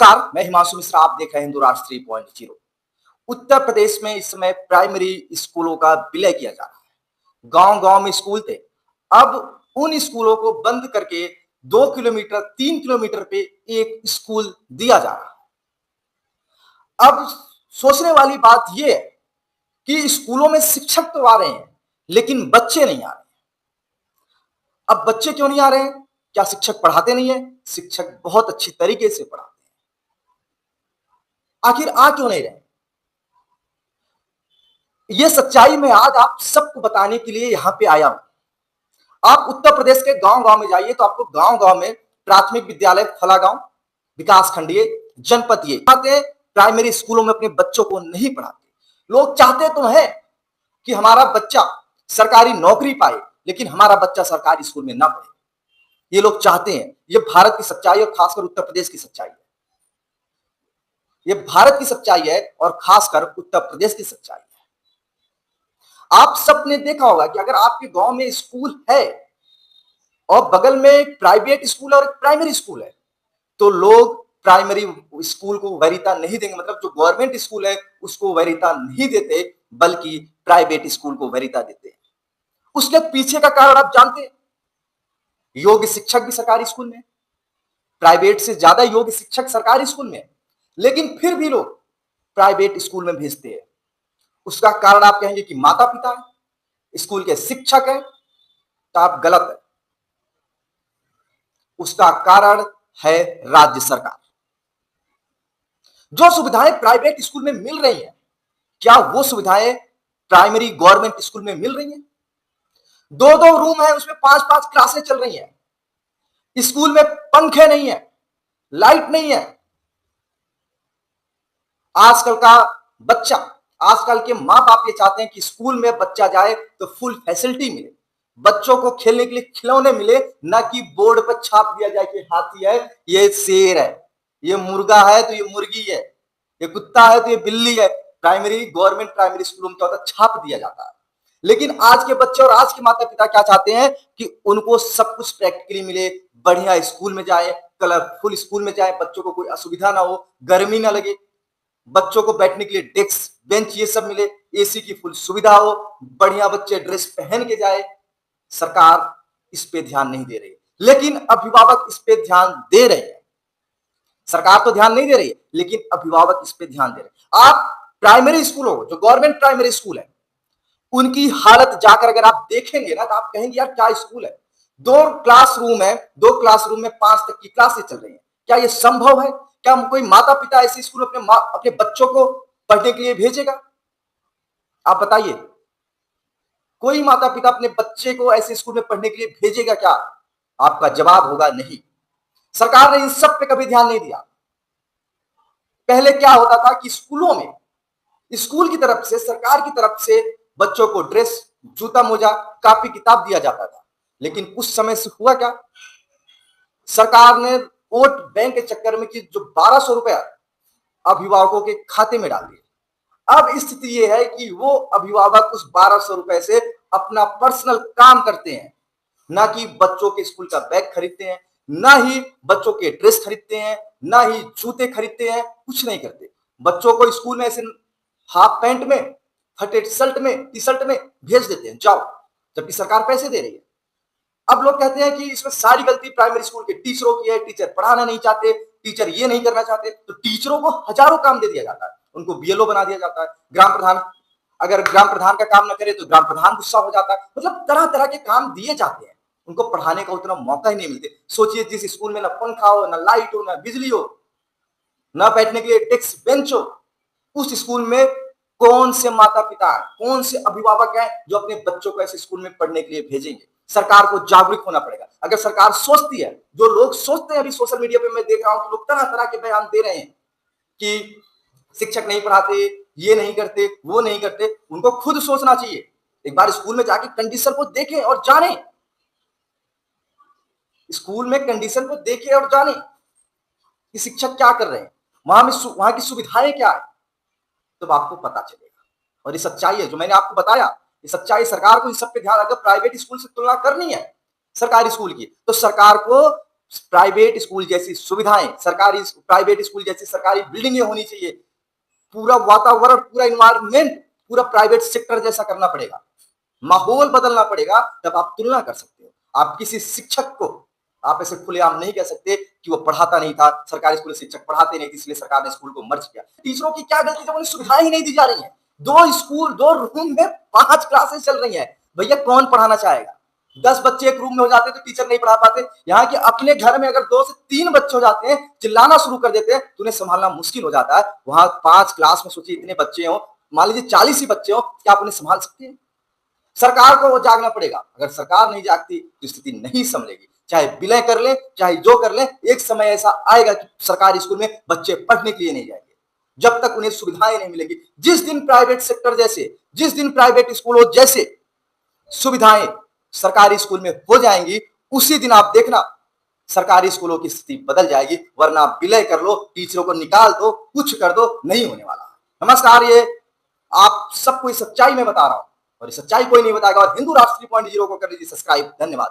नमस्कार, मैं हिमांशु मिश्रा। आप देख रहे हैं हिंदू राष्ट्र 3.0। उत्तर प्रदेश में इस समय प्राइमरी स्कूलों का विलय किया जा रहा है। गांव-गांव में स्कूल थे, अब उन स्कूलों को बंद करके 2 किलोमीटर, 3 किलोमीटर पे एक स्कूल दिया जा रहा है। अब सोचने वाली बात यह है कि स्कूलों में शिक्षक तो आ रहे हैं, लेकिन बच्चे नहीं आ रहे। अब बच्चे क्यों नहीं आ रहे हैं? क्या शिक्षक पढ़ाते नहीं है? शिक्षक बहुत अच्छी तरीके से पढ़ाते हैं। आखिर आ क्यों नहीं रहे? ये सच्चाई मैं आज आप सबको बताने के लिए यहां पे आया हूं। आप उत्तर प्रदेश के गांव-गांव में जाइए तो आपको गांव-गांव में प्राथमिक विद्यालय फलागांव, विकास खंडीय, जनपदीय प्राइमरी स्कूलों में अपने बच्चों को नहीं पढ़ाते। लोग चाहते तो हैं कि हमारा बच्चा सरकारी नौकरी पाए, लेकिन हमारा बच्चा सरकारी स्कूल में ना पढ़े। ये लोग चाहते हैं। ये भारत की सच्चाई और खासकर उत्तर प्रदेश की सच्चाई है। ये भारत की सच्चाई है और खासकर उत्तर प्रदेश की सच्चाई है। आप सबने देखा होगा कि अगर आपके गांव में स्कूल है और बगल में एक प्राइवेट स्कूल और एक प्राइमरी स्कूल है, तो लोग प्राइमरी स्कूल को वरीयता नहीं देंगे। मतलब जो गवर्नमेंट स्कूल है उसको वरीयता नहीं देते, बल्कि प्राइवेट स्कूल को वरीयता देते हैं। उसके पीछे का कारण आप जानते हैं। योग्य शिक्षक भी सरकारी स्कूल में, प्राइवेट से ज्यादा योग्य शिक्षक सरकारी स्कूल में, लेकिन फिर भी लोग प्राइवेट स्कूल में भेजते हैं। उसका कारण आप कहेंगे कि माता पिता है, स्कूल के शिक्षक है, तो आप गलत है। उसका कारण है राज्य सरकार। जो सुविधाएं प्राइवेट स्कूल में मिल रही हैं, क्या वो सुविधाएं प्राइमरी गवर्नमेंट स्कूल में मिल रही हैं? 2-2 रूम है, उसमें 5-5 क्लासें चल रही हैं। स्कूल में पंखे नहीं है, लाइट नहीं है। आजकल का बच्चा, आजकल के मां बाप ये चाहते हैं कि स्कूल में बच्चा जाए तो फुल फैसिलिटी मिले, बच्चों को खेलने के लिए खिलौने मिले, ना कि बोर्ड पर छाप दिया जाए कि हाथी है, ये शेर है, ये मुर्गा है तो ये मुर्गी है, ये कुत्ता है तो ये बिल्ली है। गवर्नमेंट प्राइमरी स्कूलों में क्या होता है, छाप दिया जाता है। लेकिन आज के बच्चे और आज के माता पिता क्या चाहते हैं कि उनको सब कुछ प्रैक्टिकली मिले, बढ़िया स्कूल में जाए, कलरफुल स्कूल में जाए, बच्चों को कोई असुविधा ना हो, गर्मी ना लगे, बच्चों को बैठने के लिए डेस्क बेंच ये सब मिले, एसी की फुल सुविधा हो, बढ़िया बच्चे ड्रेस पहन के जाए। सरकार इस पे ध्यान नहीं दे रही, लेकिन अभिभावक इस पे ध्यान दे रहे हैं। सरकार तो ध्यान नहीं दे रही है, लेकिन अभिभावक इस पे ध्यान दे रहे हैं। आप प्राइमरी स्कूलों, जो गवर्नमेंट प्राइमरी स्कूल है, उनकी हालत जाकर अगर आप देखेंगे ना, तो आप कहेंगे यार क्या स्कूल है। 2 क्लासरूम है, 2 क्लासरूम में 5 तक की क्लासें चल रही है। क्या यह संभव है? क्या कोई माता पिता ऐसे स्कूल अपने बच्चों को पढ़ने के लिए भेजेगा? आप बताइए, कोई माता पिता अपने बच्चे को ऐसे स्कूल में पढ़ने के लिए भेजेगा क्या? आपका जवाब होगा नहीं। सरकार ने इन सब पे कभी ध्यान नहीं दिया। पहले क्या होता था कि स्कूलों में, स्कूल की तरफ से, सरकार की तरफ से बच्चों को ड्रेस, जूता मोजा, कॉपी किताब दिया जाता था। लेकिन कुछ समय से हुआ क्या, सरकार ने वोट बैंक के चक्कर में कि जो 1200 रुपया अभिभावकों के खाते में डाल दिए। अब स्थिति यह है कि वो अभिभावक उस 1200 रुपए से अपना पर्सनल काम करते हैं, ना कि बच्चों के स्कूल का बैग खरीदते हैं, ना ही बच्चों के ड्रेस खरीदते हैं, ना ही जूते खरीदते हैं, कुछ नहीं करते। बच्चों को स्कूल में ऐसे हाफ पैंट में, फटे शर्ट में, टी शर्ट में भेज देते हैं, जाओ, जबकि सरकार पैसे दे रही है। अब लोग कहते हैं कि इसमें सारी गलती प्राइमरी स्कूल के टीचरों की है, टीचर पढ़ाना नहीं चाहते, टीचर ये नहीं करना चाहते। तो टीचरों को हजारों काम दे दिया जाता है, उनको बीएलओ बना दिया जाता है। ग्राम प्रधान, अगर ग्राम प्रधान का काम ना करे तो ग्राम प्रधान गुस्सा हो जाता है। मतलब तरह तरह के काम दिए जाते हैं, उनको पढ़ाने का उतना मौका ही नहीं मिलते। सोचिए, जिस स्कूल में ना पंखा हो, ना लाइट हो, ना बिजली हो, ना बैठने के लिए डेस्क बेंच हो, उस स्कूल में कौन से माता पिता, कौन से अभिभावक हैं जो अपने बच्चों को ऐसे स्कूल में पढ़ने के लिए भेजेंगे? सरकार को जागरूक होना पड़ेगा। अगर सरकार सोचती है, जो लोग सोचते हैं, अभी सोशल मीडिया पे मैं देख रहा हूं कि लोग तरह तरह के बयान दे रहे हैं कि शिक्षक नहीं पढ़ाते, ये नहीं करते, वो नहीं करते। उनको खुद सोचना चाहिए, एक बार स्कूल में जाके कंडीशन को देखें और जानें। स्कूल में कंडीशन को देखें और जानें कि शिक्षक क्या कर रहे हैं, वहां की सुविधाएं क्या है, तब आपको पता चलेगा। और ये सच्चाई है जो मैंने आपको बताया, ये सच्चाई। सरकार को इस सब पे ध्यान, अगर प्राइवेट स्कूल से तुलना करनी है सरकारी स्कूल की, तो सरकार को प्राइवेट स्कूल जैसी सुविधाएं, सरकारी प्राइवेट स्कूल जैसी सरकारी बिल्डिंगें होनी चाहिए। पूरा वातावरण, पूरा इन्वायरमेंट पूरा प्राइवेट सेक्टर जैसा करना पड़ेगा, माहौल बदलना पड़ेगा, तब आप तुलना कर सकते हो। आप किसी शिक्षक को आप ऐसे खुलेआम नहीं कह सकते कि वो पढ़ाता नहीं था, सरकारी स्कूल शिक्षक पढ़ाते नहीं थे इसलिए सरकार ने स्कूल को मर्ज किया। टीचरों की क्या गलती जब उन्हें सुविधाएं ही नहीं दी जा रही है? दो रूम में 5 क्लासेस चल रही है, भैया कौन पढ़ाना चाहेगा? 10 बच्चे एक रूम में हो जाते तो टीचर नहीं पढ़ा पाते। यहाँ के अपने घर में अगर 2 से 3 बच्चे हो जाते हैं, चिल्लाना शुरू कर देते हैं तो उन्हें संभालना मुश्किल हो जाता है। वहां 5 क्लास में सोचिए इतने बच्चे हो, मान लीजिए 40 ही बच्चे हो, क्या आप उन्हें संभाल सकते हैं? सरकार को वो जागना पड़ेगा। अगर सरकार नहीं जागती तो स्थिति नहीं संभलेगी। चाहे विलय कर ले, चाहे जो कर ले, एक समय ऐसा आएगा कि सरकारी स्कूल में बच्चे पढ़ने के लिए नहीं जाएंगे, जब तक उन्हें सुविधाएं नहीं मिलेंगी। जिस दिन प्राइवेट सेक्टर जैसे, जिस दिन प्राइवेट स्कूलों जैसे सुविधाएं सरकारी स्कूल में हो जाएंगी, उसी दिन आप देखना सरकारी स्कूलों की स्थिति बदल जाएगी। वरना विलय कर लो, टीचरों को निकाल दो, कुछ कर दो, नहीं होने वाला। नमस्कार, ये आप सबको इस सच्चाई में बता रहा हूं और ये सच्चाई कोई नहीं बताएगा। और हिंदू राष्ट्र 3.0 को कर लीजिए सब्सक्राइब। धन्यवाद।